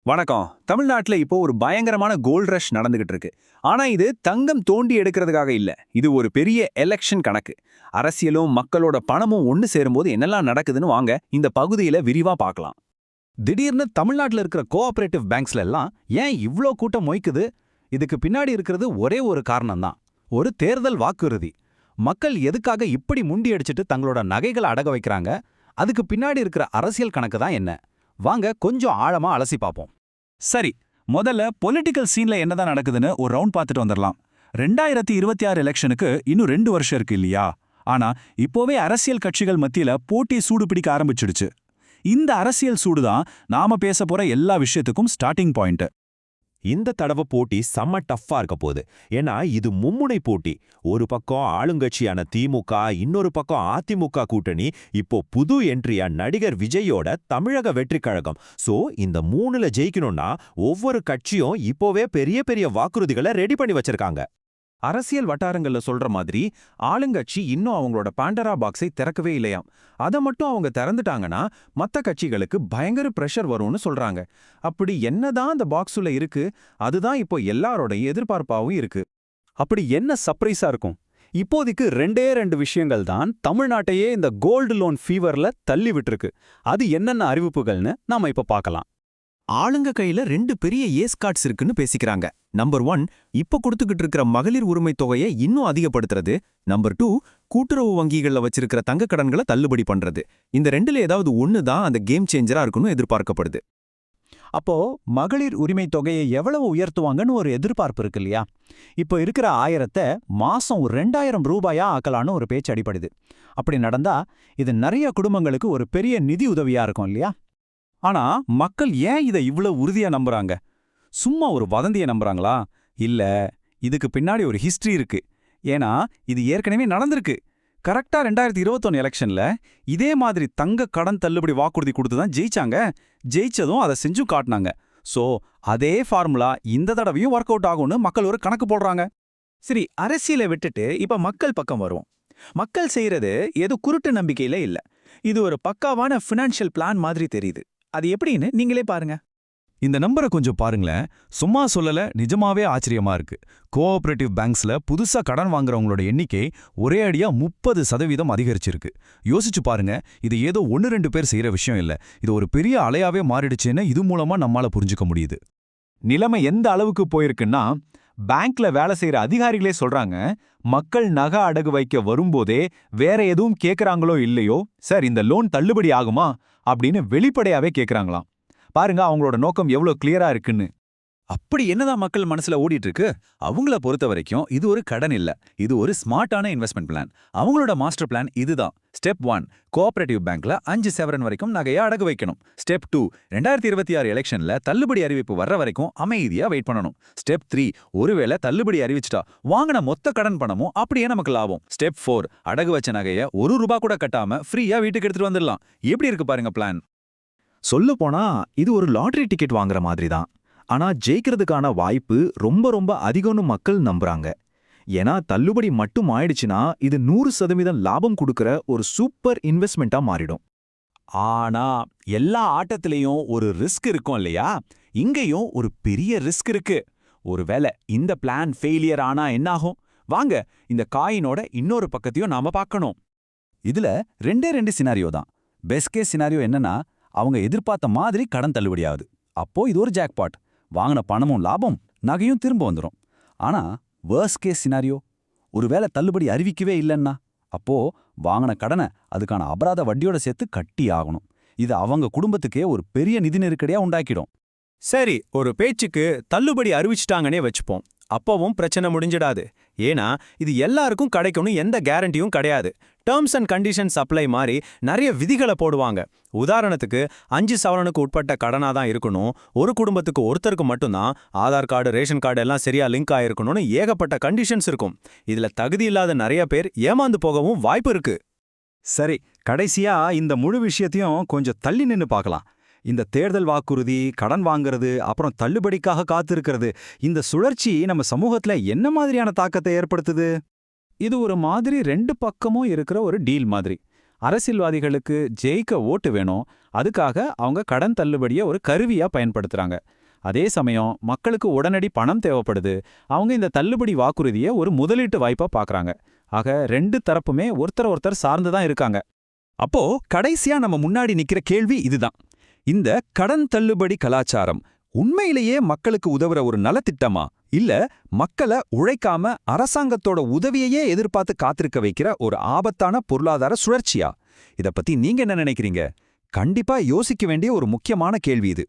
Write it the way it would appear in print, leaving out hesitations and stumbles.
வணக்கம். தமிழ்நாட்டுல இப்போ ஒரு பயங்கரமான கோல்ட் ரஷ் நடந்துகிட்டு இருக்கு. ஆனா இது தங்கம் தோண்டி எடுக்கிறதுக்காக இல்ல. இது ஒரு பெரிய எலெக்ஷன் கணக்கு. அரசியலும் மக்களோட பணமும் ஒன்னு சேரும்போது என்னெல்லாம் நடக்குதுன்னு வாங்க இந்த பகுதியில விரிவா பார்க்கலாம். திடீர்னு தமிழ்நாட்டுல இருக்கிற கோஆபரேட்டிவ் பேங்க்ஸ்ல எல்லாம் ஏன் இவ்ளோ கூட்டம் மொய்க்குது? இதுக்கு பின்னாடி இருக்கிறது ஒரே ஒரு காரணம் தான். ஒரு தேர்தல் வாக்குறுதி. மக்கள் எதுக்காக இப்படி முண்டி அடிச்சிட்டு தங்களோட நகைகளை அடக வைக்கிறாங்க? அதுக்கு பின்னாடி இருக்கிற அரசியல் கணக்கு தான் என்ன? வாங்க கொஞ்சம் ஆழமா அலசி பார்ப்போம். சரி, முதல்ல பொலிட்டிக்கல் சீன்ல என்னதான் நடக்குதுன்னு ஒரு ரவுண்ட் பார்த்துட்டு வந்துடலாம். 2026 எலெக்ஷனுக்கு இன்னும் 2 வருஷம் இருக்கு இல்லையா? ஆனா இப்போவே அரசியல் கட்சிகள் மத்தியில போட்டி சூடு பிடிக்க ஆரம்பிச்சிடுச்சு. இந்த அரசியல் சூடுதான் நாம பேச போற எல்லா விஷயத்துக்கும் ஸ்டார்டிங் பாயிண்ட். இந்த தடவை போட்டி செம்ம டஃப்பா இருக்க போகுது. ஏன்னா இது மும்முனை போட்டி. ஒரு பக்கம் ஆளுங்கட்சியான திமுக, இன்னொரு பக்கம் அதிமுக கூட்டணி, இப்போ புது என்ட்ரியா நடிகர் விஜயோட தமிழக வெற்றி கழகம். சோ இந்த மூணுல ஜெயிக்கணும்னா ஒவ்வொரு கட்சியும் இப்போவே பெரிய பெரிய வாக்குறுதிகளை ரெடி பண்ணி வச்சிருக்காங்க. அரசியல் வட்டாரங்கள்ல சொல்ற மாதிரி ஆளுங்கட்சி இன்னும் அவங்களோட பாண்டரா பாக்ஸை திறக்கவே இல்லையாம். அதை மட்டும் அவங்க திறந்துட்டாங்கன்னா மத்த கட்சிகளுக்கு பயங்கர பிரஷர் வரும்னு சொல்றாங்க. அப்படி என்னதான் அந்த பாக்ஸுல இருக்கு, அதுதான் இப்போ எல்லாரோட எதிர்பார்ப்பாவும் இருக்கு. அப்படி என்ன சர்ப்ரைஸா இருக்கும்? இப்போதைக்கு ரெண்டே ரெண்டு விஷயங்கள் தான் தமிழ்நாட்டையே இந்த கோல்டு லோன் ஃபீவர்ல தள்ளி விட்டுருக்கு. அது என்னென்ன அறிவிப்புகள்னு நாம இப்ப பார்க்கலாம். ஆளுங்க கையில 2 பெரிய ஏஸ் கார்ட்ஸ் இருக்குன்னு பேசிக்கிறாங்க. நம்பர் 1 இப்ப கொடுத்துக்கிட்டு இருக்கிற மகளிர் உரிமை தொகையை இன்னும் அதிகப்படுத்துறது. நம்பர் 2 கூட்டுறவு வங்கிகள்ல வச்சிருக்கிற தங்க கடன்களை தள்ளுபடி பண்றது. இந்த ரெண்டுல ஏதாவது ஒன்னு தான் அந்த கேம் சேஞ்சரா இருக்குன்னு எதிர்பார்க்கப்படுது. அப்போ மகளிர் உரிமை தொகையை எவ்வளவு உயர்த்துவாங்கன்னு ஒரு எதிர்பார்ப்பு இருக்கு இல்லையா? இப்போ இருக்கிற 1000 மாசம் 2000 ரூபாயா ஆக்கலான்னு ஒரு பேச்சு அடிப்படுது. அப்படி நடந்தா இது நிறைய குடும்பங்களுக்கு ஒரு பெரிய நிதி உதவியா இருக்கும் இல்லையா? ஆனா மக்கள் ஏன் இதை இவ்வளவு உறுதியா நம்புறாங்க? சும்மா ஒரு வதந்தியை நம்புறாங்களா? இல்ல, இதுக்கு பின்னாடி ஒரு ஹிஸ்டரி இருக்கு. ஏன்னா இது ஏற்கனவே நடந்திருக்கு. கரெக்டா 2021 எலெக்ஷன்ல இதே மாதிரி தங்க கடன் தள்ளுபடி வாக்குறுதி கொடுத்து தான் ஜெயிச்சாங்க. ஜெயிச்சதும் அதை செஞ்சும் காட்டினாங்க. சோ அதே ஃபார்முலா இந்த தடவையும் ஒர்க் அவுட் ஆகும்னு மக்கள் ஒரு கணக்கு போடுறாங்க. சரி, அரசியலை விட்டுட்டு இப்ப மக்கள் பக்கம் வருவோம். மக்கள் செய்யறது ஏதோ குருட்டு நம்பிக்கையில இல்ல. இது ஒரு பக்காவான ஃபினான்ஷியல் பிளான் மாதிரி தெரியுது. அது எப்படின்னு நீங்களே பாருங்க. இந்த நம்பரை கொஞ்சம் பாருங்களேன். சும்மா சொல்லல, நிஜமாவே ஆச்சரியமா இருக்கு. கோஆபரேட்டிவ் பேங்க்ஸ்ல புதுசா கடன் வாங்குறவங்களோட எண்ணிக்கை ஒரே அடியா 30% அதிகரிச்சிருக்கு. யோசிச்சு பாருங்க, இது ஏதோ 1-2 பேர் செய்யற விஷயம் இல்ல. இது ஒரு பெரிய அலையாவே மாறிடுச்சுன்னு இது மூலமா நம்மால புரிஞ்சுக்க முடியுது. நிலைமை எந்த அளவுக்கு போயிருக்குன்னா, பேங்க்ல வேலை செய்யற அதிகாரிகளே சொல்றாங்க, மக்கள் நகை அடகு வைக்க வரும்போதே வேற எதுவும் கேக்குறாங்களோ இல்லையோ, சார் இந்த லோன் தள்ளுபடி ஆகுமா அப்படின்னு வெளிப்படையாவே கேக்குறாங்களாம். பாருங்க அவங்களோட நோக்கம் எவ்வளவு கிளியரா இருக்குன்னு. அப்படி என்னதான் மக்கள் மனசுல ஓடிட்டு இருக்கு? அவங்கள பொறுத்த வரைக்கும் இது ஒரு கடன் இல்ல, இது ஒரு ஸ்மார்ட்டான இன்வெஸ்ட்மெண்ட் பிளான். அவங்களோட மாஸ்டர் பிளான் இதுதான். ஸ்டெப் 1 கோஆபரேட்டிவ் பேங்க்ல 5 சவரன் வரைக்கும் நகையை அடகு வைக்கணும். ஸ்டெப் 2 2026 எலெக்ஷன்ல தள்ளுபடி அறிவிப்பு வர்ற வரைக்கும் அமைதியா வெயிட் பண்ணணும். ஸ்டெப் 3 ஒருவேளை தள்ளுபடி அறிவிச்சிட்டா வாங்கின மொத்த கடன் பணமும் அப்படியே நமக்கு லாபம். ஸ்டெப் 4 அடகு வச்ச நகையை ₹1 கூட கட்டாம ஃப்ரீயா வீட்டுக்கு எடுத்துட்டு வந்துடலாம். எப்படி இருக்கு பாருங்க பிளான். சொல்ல போனா இது ஒரு லாட்டரி டிக்கெட் வாங்குற மாதிரி தான். ஆனா ஜெயிக்கிறதுக்கான வாய்ப்பு ரொம்ப ரொம்ப அதிகம்னு மக்கள் நம்புறாங்க. ஏன்னா தள்ளுபடி மட்டும் ஆயிடுச்சுன்னா இது 100% லாபம் கொடுக்கற ஒரு சூப்பர் இன்வெஸ்ட்மெண்ட்டா மாறிடும். ஆனா எல்லா ஆட்டத்திலையும் ஒரு ரிஸ்க் இருக்கும் இல்லையா? இங்கேயும் ஒரு பெரிய ரிஸ்க் இருக்கு. ஒருவேளை இந்த பிளான் ஃபெயிலியர் ஆனா என்னாகும்? வாங்க இந்த காயினோட இன்னொரு பக்கத்தையும் நாம பார்க்கணும். இதுல 2 சினாரியோ தான். பெஸ்ட் கேஸ் சினாரியோ என்னன்னா, அவங்க எதிர்பார்த்த மாதிரி கடன் தள்ளுபடியாகுது. அப்போ இது ஒரு ஜாக்பாட். வாங்கின பணமும் லாபம், நகையும் திரும்ப வந்துடும். ஆனா வேர்ஸ்ட் கேஸ் சினாரியோ, ஒருவேளை தள்ளுபடி அறிவிக்கவே இல்லைன்னா, அப்போ வாங்கின கடனை அதுக்கான அபராத வட்டியோட சேர்த்து கட்டி ஆகணும். இது அவங்க குடும்பத்துக்கே ஒரு பெரிய நிதி நெருக்கடியா உண்டாக்கிடும். சரி, ஒரு பேச்சுக்கு தள்ளுபடி அறிவிச்சிட்டாங்கன்னே வச்சுப்போம். அப்பவும் பிரச்சனை முடிஞ்சிடாது. ஏன்னா இது எல்லாருக்கும் கிடைக்கும்னு எந்த கேரண்டியும் கிடையாது. டேர்ம்ஸ் அண்ட் கண்டிஷன்ஸ் அப்ளை மாதிரி நிறைய விதிகளை போடுவாங்க. உதாரணத்துக்கு 5 சவரனுக்கு உட்பட்ட கடனாக தான் இருக்கணும், ஒரு குடும்பத்துக்கு ஒருத்தருக்கு மட்டும்தான் ஆதார் கார்டு ரேஷன் கார்டு எல்லாம் சரியா லிங்க் ஆயிருக்கணும்னு ஏகப்பட்ட கண்டிஷன்ஸ் இருக்கும். இதுல தகுதி இல்லாத நிறைய பேர் ஏமாந்து போகவும் வாய்ப்பு இருக்கு. சரி, கடைசியா இந்த முழு விஷயத்தையும் கொஞ்சம் தள்ளி நின்னு பார்க்கலாம். இந்த தேர்தல் வாக்குறுதி, கடன் வாங்குறது, அப்புறம் தள்ளுபடிக்காக காத்திருக்கிறது, இந்த சுழற்சி நம்ம சமூகத்துல என்ன மாதிரியான தாக்கத்தை ஏற்படுத்துது? இது ஒரு மாதிரி 2 பக்கமும் இருக்கிற ஒரு டீல் மாதிரி. அரசியல்வாதிகளுக்கு ஜெயிக்க ஓட்டு வேணும், அதுக்காக அவங்க கடன் தள்ளுபடியை ஒரு கருவியா பயன்படுத்துறாங்க. அதே சமயம் மக்களுக்கு உடனடி பணம் தேவைப்படுது, அவங்க இந்த தள்ளுபடி வாக்குறுதியை ஒரு முதலீட்டு வாய்ப்பா பார்க்கறாங்க. ஆக ரெண்டு தரப்புமே ஒருத்தர் சார்ந்து தான் இருக்காங்க. அப்போ கடைசியா நம்ம முன்னாடி நிக்கிற கேள்வி இதுதான். இந்த கடன் தள்ளுபடி கலாச்சாரம் உண்மையிலேயே மக்களுக்கு உதவுற ஒரு நலத்திட்டமா, இல்ல மக்களை உழைக்காம அரசாங்கத்தோட உதவியையே எதிர்பார்த்து காத்திருக்க வைக்கிற ஒரு ஆபத்தான பொருளாதார சுழற்சியா? இத பத்தி நீங்க என்ன நினைக்கிறீங்க? கண்டிப்பா யோசிக்க வேண்டிய ஒரு முக்கியமான கேள்வி இது.